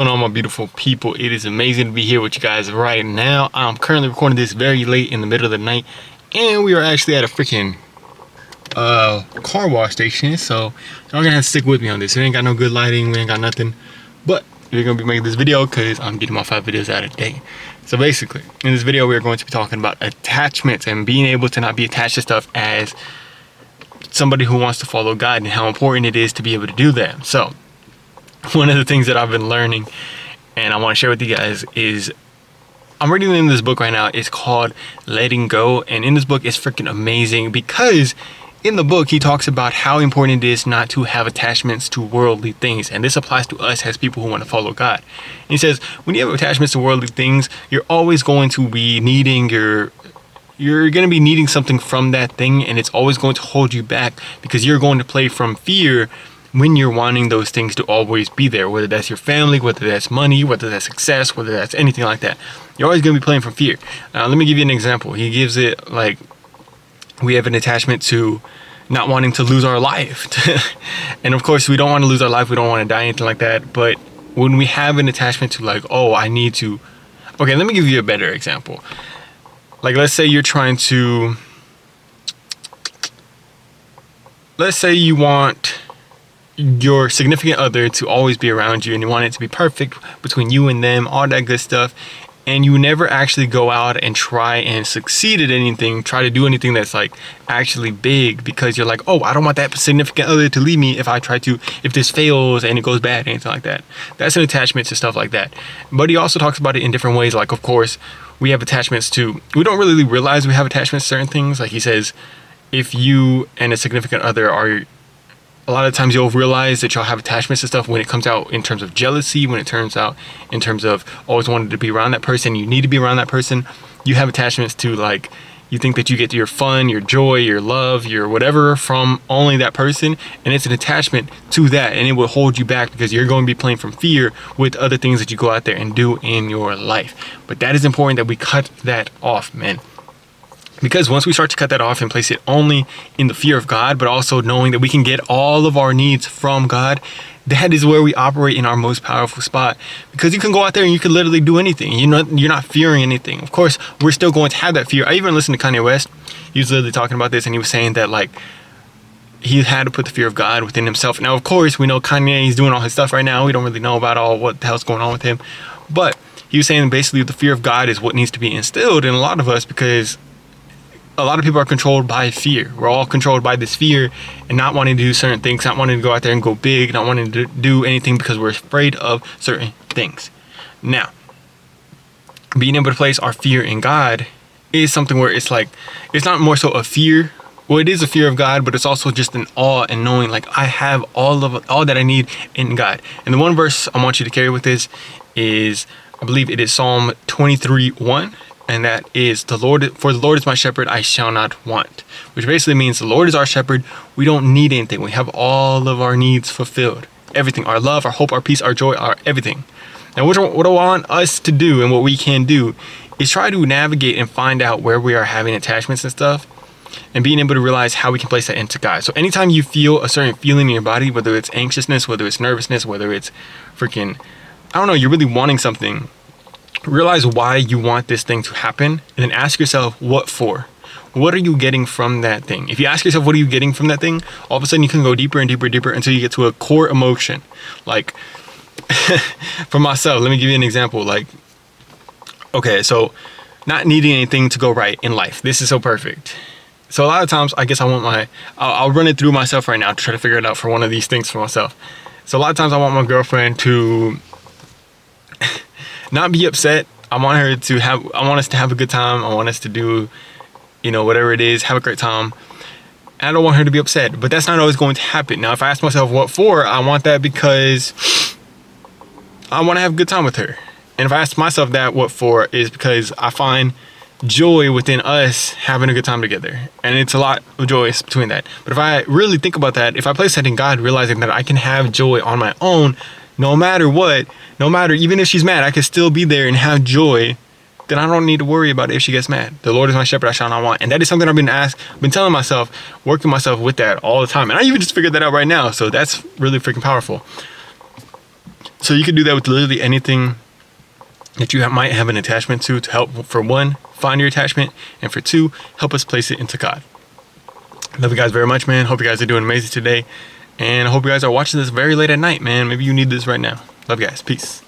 On, my beautiful people, it is amazing to be here with you guys right now. I'm currently recording this very late in the middle of the night, and we are actually at a freaking car wash station, so y'all gonna have to stick with me on this. We ain't got no good lighting, we ain't got nothing, but we're gonna be making this video because I'm getting my 5 videos out a day. So basically, in this video we're going to be talking about attachments and being able to not be attached to stuff as somebody who wants to follow God, and how important it is to be able to do that. So one of the things that I've been learning and I want to share with you guys is I'm reading in this book right now. It's called Letting Go, and in this book it's freaking amazing because in the book he talks about how important it is not to have attachments to worldly things, and this applies to us as people who want to follow God. And he says when you have attachments to worldly things, you're always going to be needing you're going to be needing something from that thing, and it's always going to hold you back because you're going to play from fear when you're wanting those things to always be there, whether that's your family, whether that's money, whether that's success, whether that's anything like that. You're always going to be playing from fear. Let me give you an example. He gives it like we have an attachment to not wanting to lose our life. And of course, we don't want to lose our life. We don't want to die, anything like that. But when we have an attachment to like, oh, I need to. Okay, let me give you a better example. Like, let's say you're trying to. Let's say you want your significant other to always be around you, and you want it to be perfect between you and them, all that good stuff, and you never actually go out and try and succeed at anything, try to do anything that's like actually big, because you're like, oh, I don't want that significant other to leave me if this fails and it goes bad, anything like that. That's an attachment to stuff like that. But he also talks about it in different ways. Like, of course, we have attachments to, we don't really realize we have attachments to certain things. Like he says, if you and a significant other are, a lot of times you'll realize that y'all have attachments to stuff when it comes out in terms of jealousy, when it turns out in terms of always wanting to be around that person, you need to be around that person. You have attachments to, like, you think that you get your fun, your joy, your love, your whatever from only that person, and it's an attachment to that, and it will hold you back because you're going to be playing from fear with other things that you go out there and do in your life. But that is important that we cut that off, man. Because once we start to cut that off and place it only in the fear of God, but also knowing that we can get all of our needs from God, that is where we operate in our most powerful spot. Because you can go out there and you can literally do anything. You're not fearing anything. Of course, we're still going to have that fear. I even listened to Kanye West. He was literally talking about this, and he was saying that, like, he had to put the fear of God within himself. Now, of course, we know Kanye is doing all his stuff right now. We don't really know about all what the hell's going on with him. But he was saying basically the fear of God is what needs to be instilled in a lot of us, because a lot of people are controlled by fear. We're all controlled by this fear and not wanting to do certain things, not wanting to go out there and go big, not wanting to do anything because we're afraid of certain things. Now, being able to place our fear in God is something where it's like, it's not more so a fear. Well, it is a fear of God, but it's also just an awe and knowing like I have all that I need in God. And the one verse I want you to carry with this is, I believe it is Psalm 23:1. And that is, for the Lord is my shepherd, I shall not want. Which basically means the Lord is our shepherd. We don't need anything. We have all of our needs fulfilled. Everything, our love, our hope, our peace, our joy, our everything. And what I want us to do and what we can do is try to navigate and find out where we are having attachments and stuff, and being able to realize how we can place that into God. So anytime you feel a certain feeling in your body, whether it's anxiousness, whether it's nervousness, whether it's freaking, I don't know, you're really wanting something, realize why you want this thing to happen, and then ask yourself, what for? What are you getting from that thing? If you ask yourself, what are you getting from that thing? All of a sudden you can go deeper and deeper and deeper until you get to a core emotion. Like, for myself, let me give you an example. Like, okay, so not needing anything to go right in life. This is so perfect. So a lot of times, I guess I'll run it through myself right now to try to figure it out for one of these things for myself. So a lot of times I want my girlfriend to not be upset. I want us to have a good time. I want us to do, whatever it is, have a great time. And I don't want her to be upset, but that's not always going to happen. Now, if I ask myself what for, I want that because I want to have a good time with her. And if I ask myself that what for, is because I find joy within us having a good time together. And it's a lot of joy between that. But if I really think about that, if I place that in God, realizing that I can have joy on my own, no matter what, even if she's mad, I can still be there and have joy, then I don't need to worry about it if she gets mad. The Lord is my shepherd, I shall not want. And that is something I've been telling myself, working myself with that all the time. And I even just figured that out right now. So that's really freaking powerful. So you can do that with literally anything that you might have an attachment to help, for one, find your attachment, and for two, help us place it into God. Love you guys very much, man. Hope you guys are doing amazing today. And I hope you guys are watching this very late at night, man. Maybe you need this right now. Love you guys. Peace.